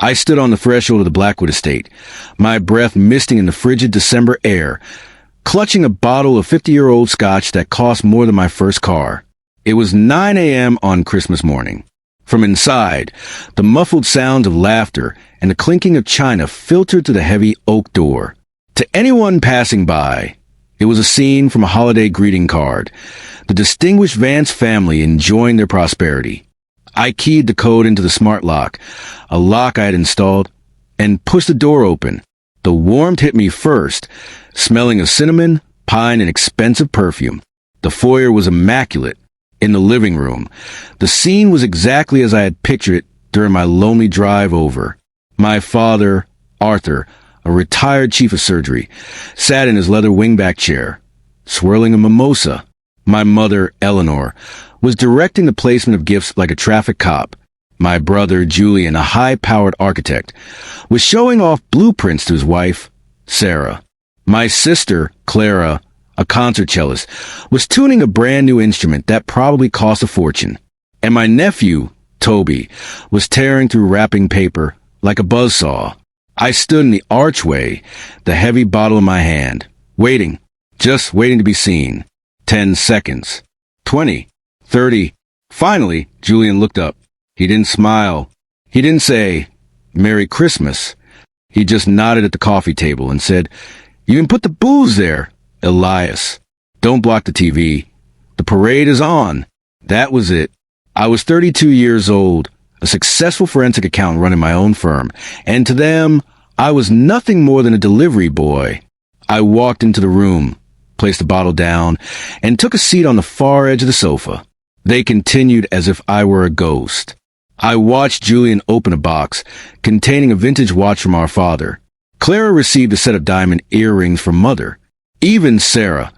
I stood on the threshold of the Blackwood estate, my breath misting in the frigid December air, clutching a bottle of 50-year-old scotch that cost more than my first car. It was 9 a.m. on Christmas morning. From inside, the muffled sounds of laughter and the clinking of china filtered through the heavy oak door. To anyone passing by, it was a scene from a holiday greeting card, the distinguished Vance family enjoying their prosperity. I keyed the code into the smart lock, a lock I had installed, and pushed the door open. The warmth hit me first, smelling of cinnamon, pine, and expensive perfume. The foyer was immaculate. In the living room, the scene was exactly as I had pictured it during my lonely drive over. My father, Arthur, a retired chief of surgery, sat in his leather wingback chair, swirling a mimosa. My mother, Eleanor, was directing the placement of gifts like a traffic cop. My brother, Julian, a high-powered architect, was showing off blueprints to his wife, Sarah. My sister, Clara, a concert cellist, was tuning a brand-new instrument that probably cost a fortune. And my nephew, Toby, was tearing through wrapping paper like a buzzsaw. I stood in the archway, the heavy bottle in my hand, waiting, just waiting to be seen. 10 seconds. 20. 30. Finally, Julian looked up. He didn't smile. He didn't say, "Merry Christmas." He just nodded at the coffee table and said, "You can put the booze there, Elias. Don't block the TV. The parade is on." That was it. I was 32 years old, a successful forensic accountant running my own firm, and to them, I was nothing more than a delivery boy. I walked into the room, placed the bottle down, and took a seat on the far edge of the sofa. They continued as if I were a ghost. I watched Julian open a box containing a vintage watch from our father. Clara received a set of diamond earrings from Mother. Even Sarah,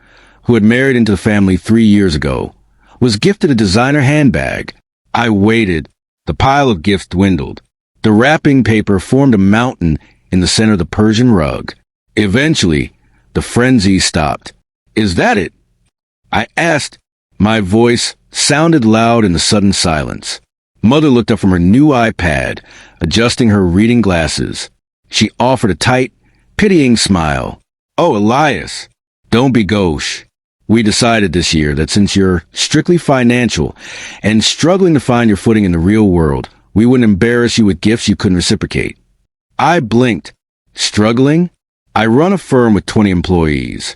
who had married into the family 3 years ago, was gifted a designer handbag. I waited. The pile of gifts dwindled. The wrapping paper formed a mountain in the center of the Persian rug. Eventually, the frenzy stopped. "Is that it?" I asked. My voice sounded loud in the sudden silence. Mother looked up from her new iPad, adjusting her reading glasses. She offered a tight, pitying smile. "Oh, Elias, don't be gauche. We decided this year that since you're strictly financial and struggling to find your footing in the real world, we wouldn't embarrass you with gifts you couldn't reciprocate." I blinked. Struggling? I run a firm with 20 employees.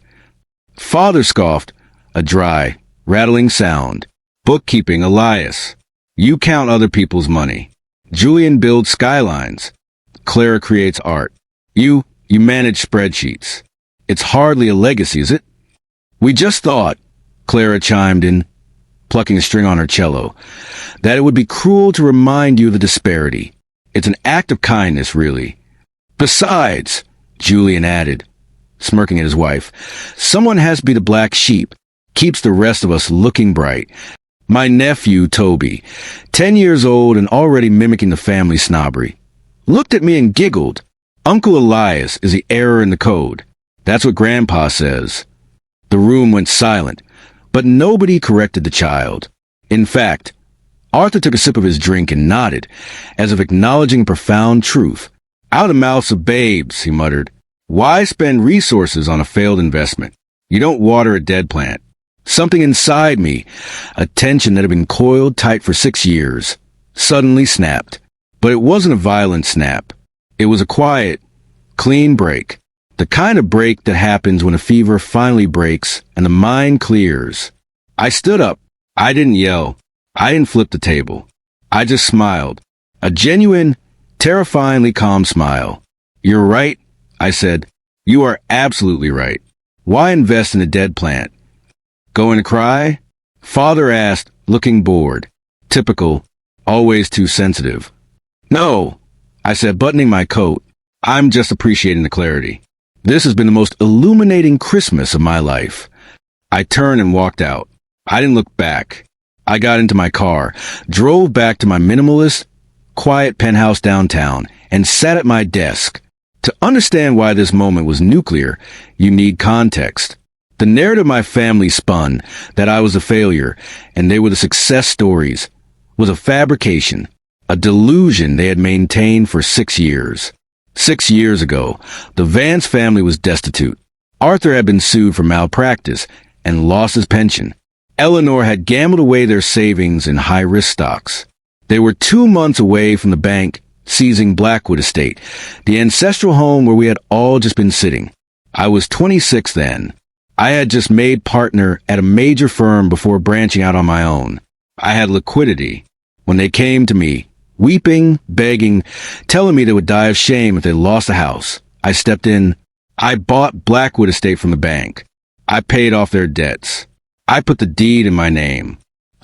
Father scoffed, a dry, rattling sound. "Bookkeeping, Elias. You count other people's money. Julian builds skylines. Clara creates art. You manage spreadsheets. It's hardly a legacy, is it?" "We just thought," Clara chimed in, plucking a string on her cello, "that it would be cruel to remind you of the disparity. It's an act of kindness, really. Besides," Julian added, smirking at his wife, "someone has to be the black sheep, keeps the rest of us looking bright." My nephew, Toby, 10 years old and already mimicking the family snobbery, looked at me and giggled. "Uncle Elias is the error in the code. That's what Grandpa says." The room went silent, but nobody corrected the child. In fact, Arthur took a sip of his drink and nodded, as if acknowledging profound truth. "Out of the mouths of babes," he muttered. "Why spend resources on a failed investment? You don't water a dead plant." Something inside me, a tension that had been coiled tight for 6 years, suddenly snapped. But it wasn't a violent snap. It was a quiet, clean break. The kind of break that happens when a fever finally breaks and the mind clears. I stood up. I didn't yell. I didn't flip the table. I just smiled. A genuine, terrifyingly calm smile. "You're right," I said. "You are absolutely right. Why invest in a dead plant?" "Going to cry?" Father asked, looking bored. Typical, always too sensitive. "No," I said, buttoning my coat. "I'm just appreciating the clarity. This has been the most illuminating Christmas of my life." I turned and walked out. I didn't look back. I got into my car, drove back to my minimalist, quiet penthouse downtown, and sat at my desk. To understand why this moment was nuclear, you need context. The narrative my family spun, that I was a failure and they were the success stories, was a fabrication. a delusion they had maintained for 6 years. 6 years ago, the Vance family was destitute. Arthur had been sued for malpractice and lost his pension. Eleanor had gambled away their savings in high-risk stocks. They were 2 months away from the bank seizing Blackwood Estate, the ancestral home where we had all just been sitting. I was 26 then. I had just made partner at a major firm before branching out on my own. I had liquidity. When they came to me, weeping, begging, telling me they would die of shame if they lost the house, I stepped in. I bought Blackwood Estate from the bank. I paid off their debts. I put the deed in my name.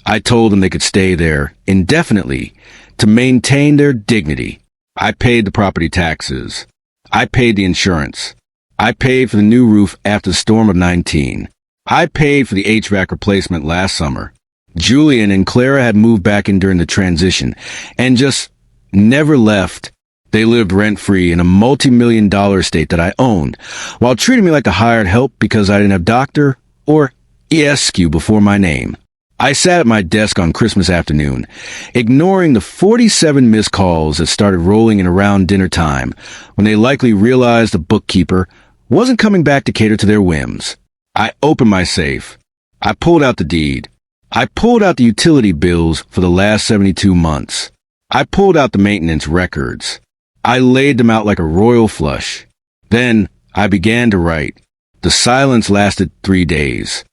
I told them they could stay there indefinitely to maintain their dignity. I paid the property taxes. I paid the insurance. I paid for the new roof after the storm of 19. I paid for the HVAC replacement last summer. Julian and Clara had moved back in during the transition and just never left. They lived rent-free in a multi-million-dollar estate that I owned, while treating me like a hired help because I didn't have doctor or ESQ before my name. I sat at my desk on Christmas afternoon, ignoring the 47 missed calls that started rolling in around dinner time, when they likely realized the bookkeeper wasn't coming back to cater to their whims. I opened my safe. I pulled out the deed. I pulled out the utility bills for the last 72 months. I pulled out the maintenance records. I laid them out like a royal flush. Then I began to write. The silence lasted 3 days.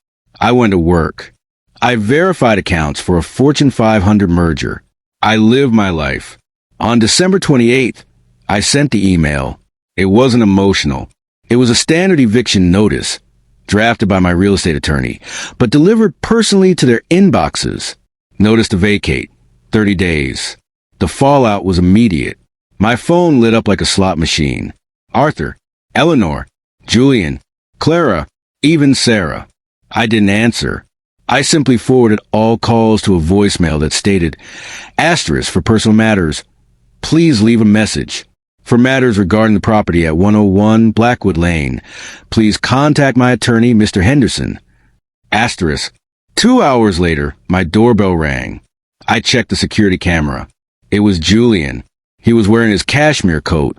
I went to work. I verified accounts for a Fortune 500 merger. I lived my life. On December 28th, I sent the email. It wasn't emotional. It was a standard eviction notice, drafted by my real estate attorney, but delivered personally to their inboxes. Notice to vacate. 30 days. The fallout was immediate. My phone lit up like a slot machine. Arthur, Eleanor, Julian, Clara, even Sarah. I didn't answer. I simply forwarded all calls to a voicemail that stated, asterisk for personal matters. Please leave a message. For matters regarding the property at 101 Blackwood Lane, please contact my attorney, Mr. Henderson. Asterisk. 2 hours later, my doorbell rang. I checked the security camera. It was Julian. He was wearing his cashmere coat,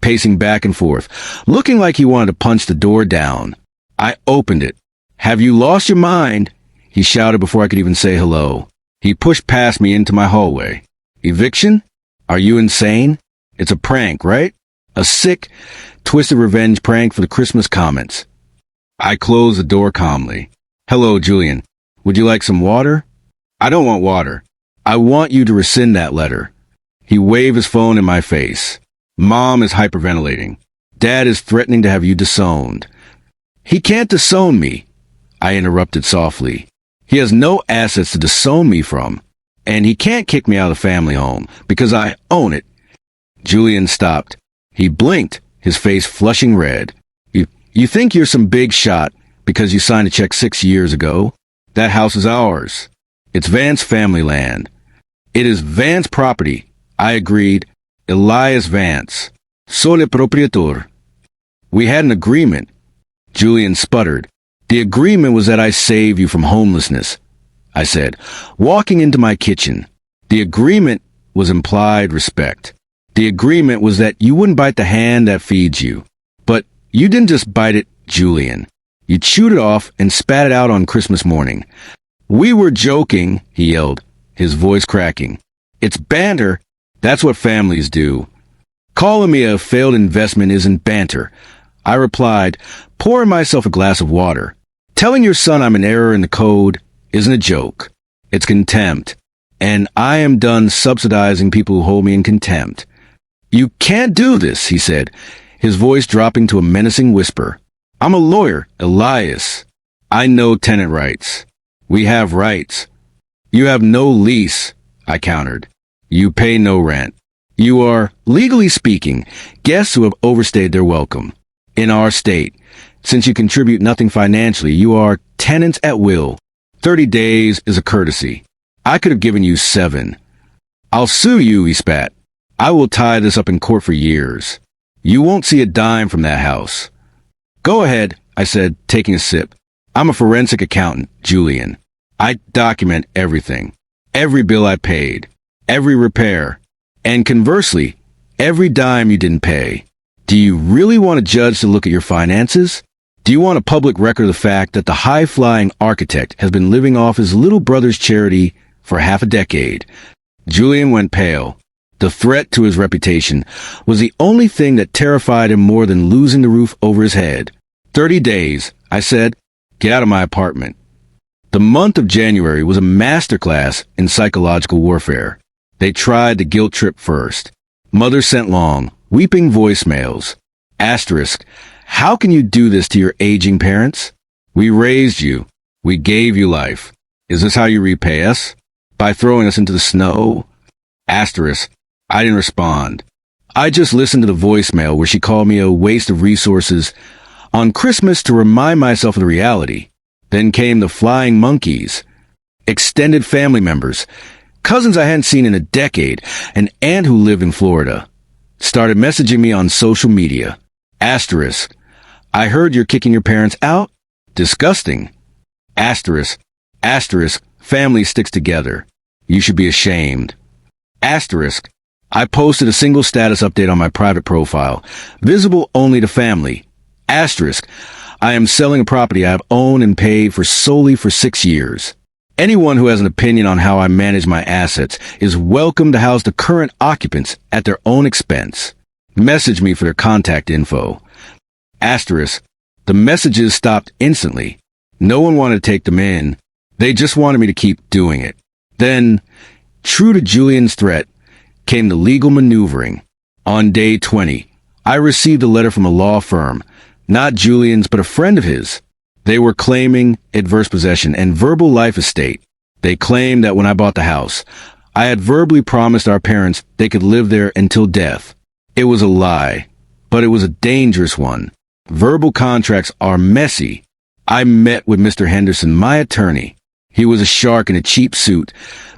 pacing back and forth, looking like he wanted to punch the door down. I opened it. Have you lost your mind? He shouted before I could even say hello. He pushed past me into my hallway. Eviction? Are you insane? It's a prank, right? A sick, twisted revenge prank for the Christmas comments. I closed the door calmly. Hello, Julian. Would you like some water? I don't want water. I want you to rescind that letter. He waved his phone in my face. Mom is hyperventilating. Dad is threatening to have you disowned. He can't disown me, I interrupted softly. He has no assets to disown me from, and he can't kick me out of the family home because I own it. Julian stopped. He blinked, his face flushing red. You think you're some big shot because you signed a check 6 years ago? That house is ours. It's Vance family land. It is Vance property, I agreed. Elias Vance. Sole proprietor. We had an agreement. Julian sputtered. The agreement was that I save you from homelessness, I said, walking into my kitchen. The agreement was implied respect. The agreement was that you wouldn't bite the hand that feeds you. But you didn't just bite it, Julian. You chewed it off and spat it out on Christmas morning. We were joking, he yelled, his voice cracking. It's banter. That's what families do. Calling me a failed investment isn't banter, I replied, pouring myself a glass of water. Telling your son I'm an error in the code isn't a joke. It's contempt. And I am done subsidizing people who hold me in contempt. You can't do this, he said, his voice dropping to a menacing whisper. I'm a lawyer, Elias. I know tenant rights. We have rights. You have no lease, I countered. You pay no rent. You are, legally speaking, guests who have overstayed their welcome. In our state, since you contribute nothing financially, you are tenants at will. 30 days is a courtesy. I could have given you 7. I'll sue you, he spat. I will tie this up in court for years. You won't see a dime from that house. Go ahead, I said, taking a sip. I'm a forensic accountant, Julian. I document everything. Every bill I paid. Every repair. And conversely, every dime you didn't pay. Do you really want a judge to look at your finances? Do you want a public record of the fact that the high-flying architect has been living off his little brother's charity for half a decade? Julian went pale. The threat to his reputation was the only thing that terrified him more than losing the roof over his head. 30 days, I said. Get out of my apartment. The month of January was a masterclass in psychological warfare. They tried the guilt trip first. Mother sent long, weeping voicemails. Asterisk, how can you do this to your aging parents? We raised you. We gave you life. Is this how you repay us? By throwing us into the snow? Asterisk, I didn't respond. I just listened to the voicemail where she called me a waste of resources on Christmas to remind myself of the reality. Then came the flying monkeys, extended family members, cousins I hadn't seen in a decade, an aunt who lived in Florida. Started messaging me on social media. Asterisk, I heard you're kicking your parents out? Disgusting. Asterisk, family sticks together. You should be ashamed. Asterisk, I posted a single status update on my private profile, visible only to family. Asterisk, I am selling a property I have owned and paid for solely for 6 years. Anyone who has an opinion on how I manage my assets is welcome to house the current occupants at their own expense. Message me for their contact info. Asterisk, the messages stopped instantly. No one wanted to take them in. They just wanted me to keep doing it. Then, true to Julian's threat, came the legal maneuvering. On day 20, I received a letter from a law firm, not Julian's but a friend of his. They were claiming adverse possession and verbal life estate. They claimed that when I bought the house, I had verbally promised our parents they could live there until death. It was a lie, but it was a dangerous one. Verbal contracts are messy. I met with Mr. Henderson, my attorney. He was a shark in a cheap suit,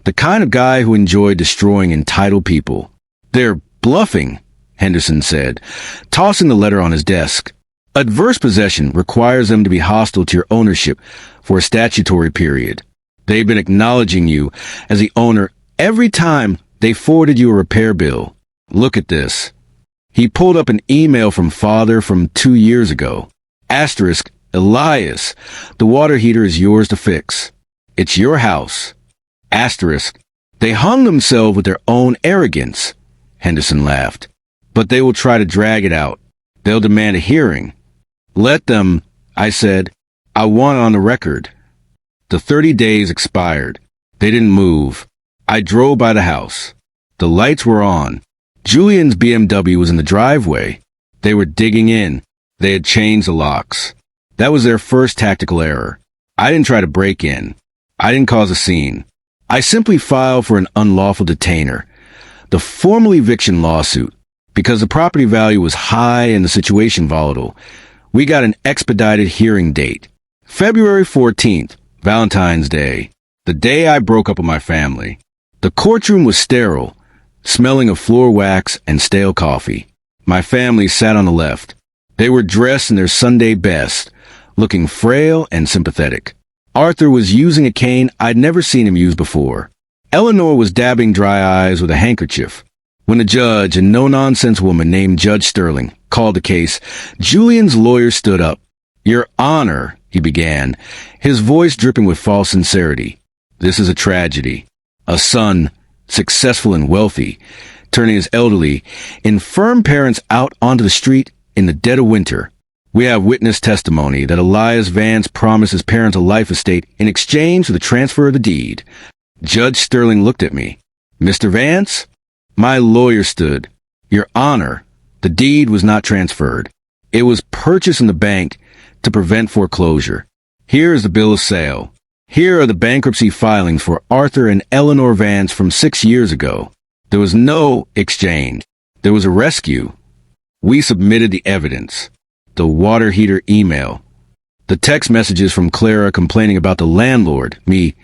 the kind of guy who enjoyed destroying entitled people. They're bluffing, Henderson said, tossing the letter on his desk. Adverse possession requires them to be hostile to your ownership for a statutory period. They've been acknowledging you as the owner every time they forwarded you a repair bill. Look at this. He pulled up an email from father from 2 years ago. Asterisk, Elias, the water heater is yours to fix. It's your house. Asterisk, they hung themselves with their own arrogance. Henderson laughed. But they will try to drag it out. They'll demand a hearing. Let them, I said. I want it on the record. The 30 days expired. They didn't move. I drove by the house. The lights were on. Julian's BMW was in the driveway. They were digging in. They had changed the locks. That was their first tactical error. I didn't try to break in. I didn't cause a scene. I simply filed for an unlawful detainer, the formal eviction lawsuit. Because the property value was high and the situation volatile, we got an expedited hearing date. February 14th, Valentine's Day, the day I broke up with my family. The courtroom was sterile, smelling of floor wax and stale coffee. My family sat on the left. They were dressed in their Sunday best, looking frail and sympathetic. Arthur was using a cane I'd never seen him use before. Eleanor was dabbing dry eyes with a handkerchief. When a judge, a no-nonsense woman named Judge Sterling, called the case, Julian's lawyer stood up. Your Honor, he began, his voice dripping with false sincerity. This is a tragedy. A son, successful and wealthy, turning his elderly, infirm parents out onto the street in the dead of winter. We have witness testimony that Elias Vance promised his parents a life estate in exchange for the transfer of the deed. Judge Sterling looked at me. Mr. Vance? My lawyer stood. Your Honor, the deed was not transferred. It was purchased in the bank to prevent foreclosure. Here is the bill of sale. Here are the bankruptcy filings for Arthur and Eleanor Vance from 6 years ago. There was no exchange. There was a rescue. We submitted the evidence. The water heater email. The text messages from Clara complaining about the landlord, me,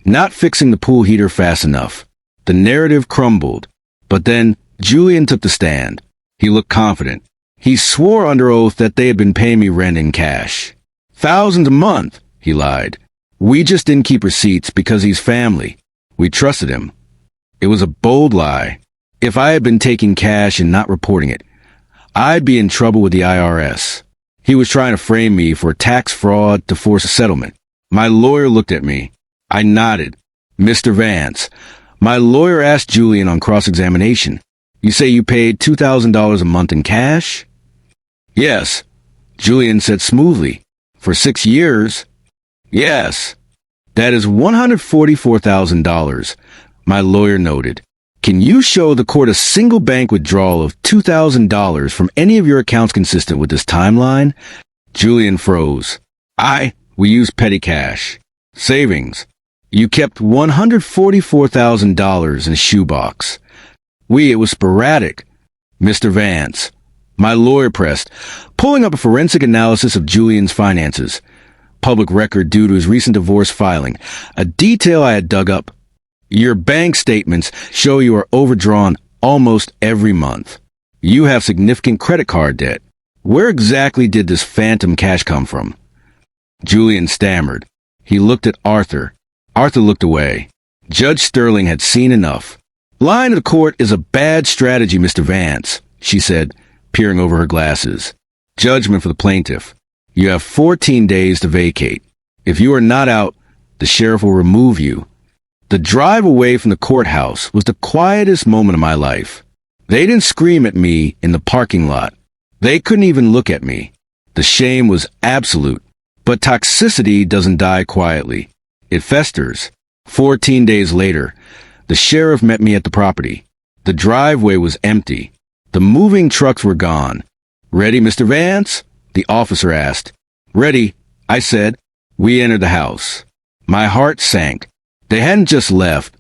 not fixing the pool heater fast enough. The narrative crumbled. But then Julian took the stand. He looked confident. He swore under oath that they had been paying me rent in cash. Thousands a month, he lied. We just didn't keep receipts because he's family. We trusted him. It was a bold lie. If I had been taking cash and not reporting it, I'd be in trouble with the IRS. He was trying to frame me for tax fraud to force a settlement. My lawyer looked at me. I nodded. Mr. Vance, my lawyer asked Julian on cross-examination, you say you paid $2,000 a month in cash? Yes, Julian said smoothly. For 6 years? Yes. That is $144,000, my lawyer noted. Can you show the court a single bank withdrawal of $2,000 from any of your accounts consistent with this timeline? Julian froze. We use petty cash. Savings. You kept $144,000 in a shoebox. It was sporadic. Mr. Vance. My lawyer pressed, pulling up a forensic analysis of Julian's finances. Public record due to his recent divorce filing. A detail I had dug up. Your bank statements show you are overdrawn almost every month. You have significant credit card debt. Where exactly did this phantom cash come from? Julian stammered. He looked at Arthur. Arthur looked away. Judge Sterling had seen enough. Lying to the court is a bad strategy, Mr. Vance, she said, peering over her glasses. Judgment for the plaintiff. You have 14 days to vacate. If you are not out, the sheriff will remove you. The drive away from the courthouse was the quietest moment of my life. They didn't scream at me in the parking lot. They couldn't even look at me. The shame was absolute. But toxicity doesn't die quietly. It festers. 14 days later, the sheriff met me at the property. The driveway was empty. The moving trucks were gone. Ready, Mr. Vance? The officer asked. Ready, I said. We entered the house. My heart sank. They hadn't just left.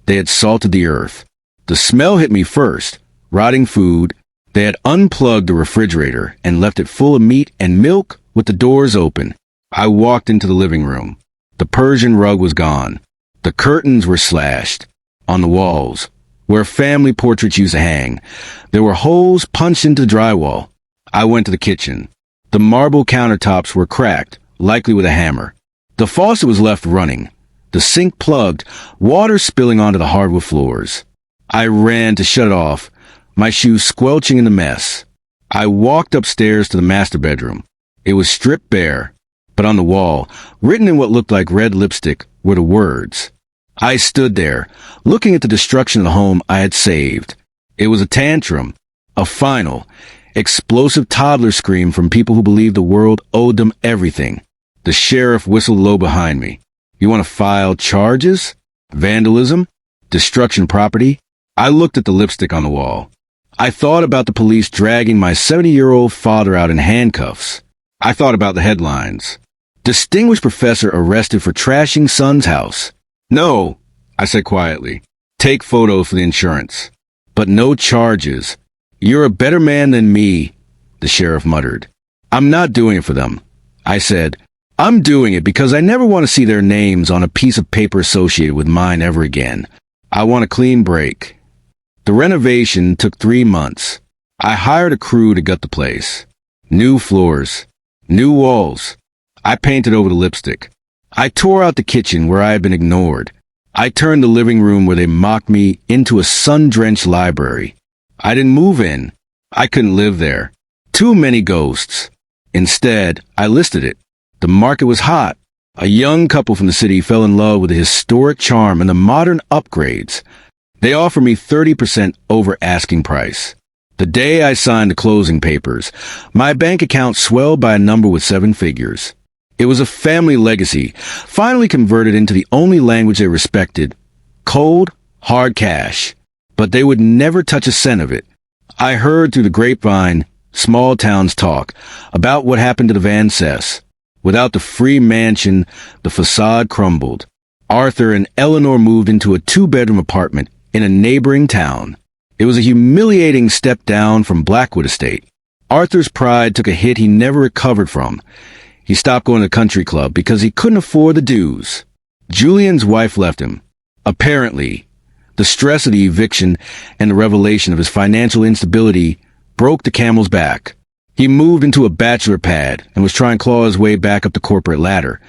They had salted the earth. The smell hit me first. Rotting food. They had unplugged the refrigerator and left it full of meat and milk with the doors open. I walked into the living room. The Persian rug was gone. The curtains were slashed. On the walls, where family portraits used to hang, there were holes punched into the drywall. I went to the kitchen. The marble countertops were cracked, likely with a hammer. The faucet was left running. The sink plugged, water spilling onto the hardwood floors. I ran to shut it off, my shoes squelching in the mess. I walked upstairs to the master bedroom. It was stripped bare, but on the wall, written in what looked like red lipstick, were the words. I stood there, looking at the destruction of the home I had saved. It was a tantrum, a final, explosive toddler scream from people who believed the world owed them everything. The sheriff whistled low behind me. You want to file charges? Vandalism? Destruction property? I looked at the lipstick on the wall. I thought about the police dragging my 70-year-old father out in handcuffs. I thought about the headlines. Distinguished professor arrested for trashing son's house. No, I said quietly. Take photos for the insurance. But no charges. You're a better man than me, the sheriff muttered. I'm not doing it for them. I said, I'm doing it because I never want to see their names on a piece of paper associated with mine ever again. I want a clean break. The renovation took 3 months. I hired a crew to gut the place. New floors. New walls. I painted over the lipstick. I tore out the kitchen where I had been ignored. I turned the living room where they mocked me into a sun-drenched library. I didn't move in. I couldn't live there. Too many ghosts. Instead, I listed it. The market was hot. A young couple from the city fell in love with the historic charm and the modern upgrades. They offered me 30% over asking price. The day I signed the closing papers, my bank account swelled by a number with 7 figures. It was a family legacy, finally converted into the only language they respected, cold, hard cash. But they would never touch a cent of it. I heard through the grapevine, small towns talk, about what happened to the Van Cess. Without the free mansion, the facade crumbled. Arthur and Eleanor moved into a 2-bedroom apartment in a neighboring town. It was a humiliating step down from Blackwood Estate. Arthur's pride took a hit he never recovered from. He stopped going to the country club because he couldn't afford the dues. Julian's wife left him. Apparently, the stress of the eviction and the revelation of his financial instability broke the camel's back. He moved into a bachelor pad and was trying to claw his way back up the corporate ladder.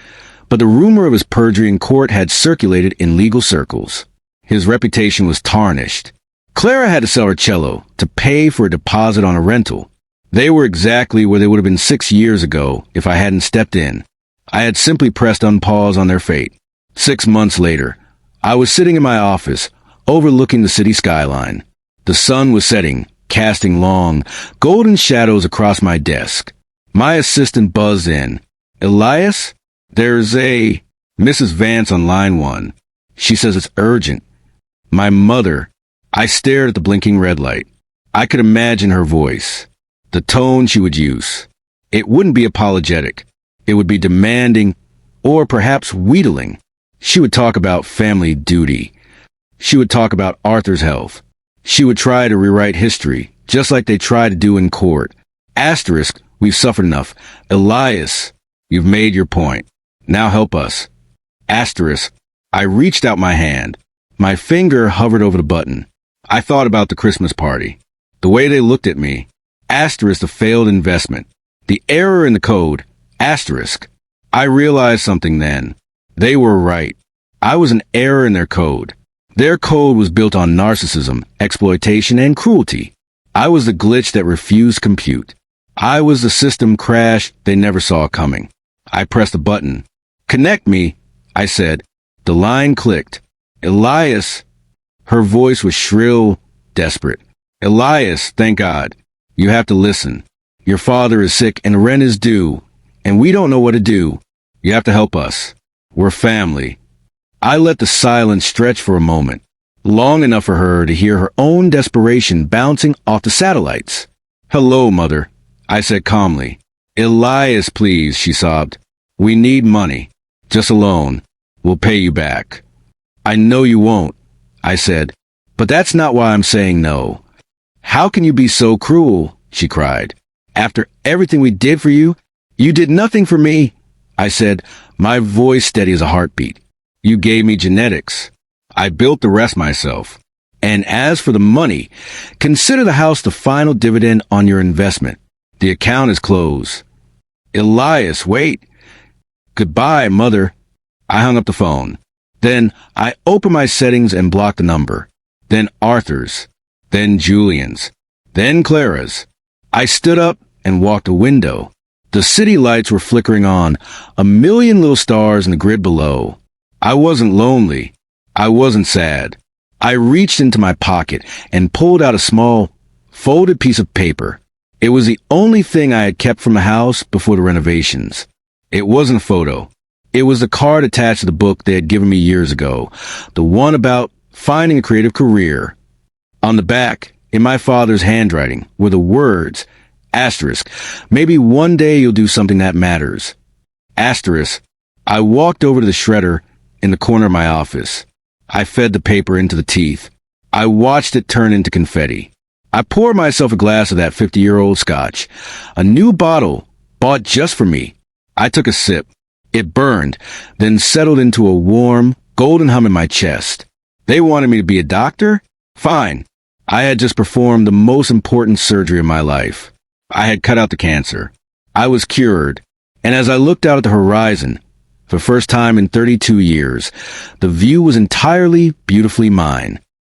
But the rumor of his perjury in court had circulated in legal circles. His reputation was tarnished. Clara had to sell her cello to pay for a deposit on a rental. They were exactly where they would have been 6 years ago if I hadn't stepped in. I had simply pressed unpause on their fate. 6 months later, I was sitting in my office, overlooking the city skyline. The sun was setting, casting long, golden shadows across my desk. My assistant buzzed in. "Elias? There's a Mrs. Vance on line 1. She says it's urgent." My mother. I stared at the blinking red light. I could imagine her voice, the tone she would use. It wouldn't be apologetic. It would be demanding, or perhaps wheedling. She would talk about family duty. She would talk about Arthur's health. She would try to rewrite history, just like they try to do in court. Asterisk, we've suffered enough. Elias, you've made your point. Now help us. Asterisk, I reached out my hand. My finger hovered over the button. I thought about the Christmas party. The way they looked at me. Asterisk, the failed investment. The error in the code. Asterisk. I realized something then. They were right. I was an error in their code. Their code was built on narcissism, exploitation, and cruelty. I was the glitch that refused compute. I was the system crash they never saw coming. I pressed a button. "Connect me," I said. The line clicked. "Elias." Her voice was shrill, desperate. "Elias, thank God. You have to listen. Your father is sick and rent is due, and we don't know what to do. You have to help us. We're family." I let the silence stretch for a moment, long enough for her to hear her own desperation bouncing off the satellites. "Hello, Mother," I said calmly. "Elias, please," she sobbed. "We need money. Just a loan. We'll pay you back." "I know you won't," I said, "but that's not why I'm saying no." "How can you be so cruel?" she cried. "After everything we did for you, you did nothing for me," I said, my voice steady as a heartbeat. "You gave me genetics. I built the rest myself. And as for the money, consider the house the final dividend on your investment. The account is closed." "Elias, wait." "Goodbye, Mother." I hung up the phone. Then I opened my settings and blocked the number. Then Arthur's. Then Julian's. Then Clara's. I stood up and walked a window. The city lights were flickering on, a million little stars in the grid below. I wasn't lonely. I wasn't sad. I reached into my pocket and pulled out a small, folded piece of paper. It was the only thing I had kept from the house before the renovations. It wasn't a photo. It was the card attached to the book they had given me years ago, the one about finding a creative career. On the back, in my father's handwriting, were the words, asterisk, "Maybe one day you'll do something that matters." Asterisk. I walked over to the shredder in the corner of my office. I fed the paper into the teeth. I watched it turn into confetti. I poured myself a glass of that 50-year-old scotch, a new bottle bought just for me. I took a sip. It burned, then settled into a warm, golden hum in my chest. They wanted me to be a doctor? Fine. I had just performed the most important surgery of my life. I had cut out the cancer. I was cured. And as I looked out at the horizon, for the first time in 32 years, the view was entirely beautifully mine.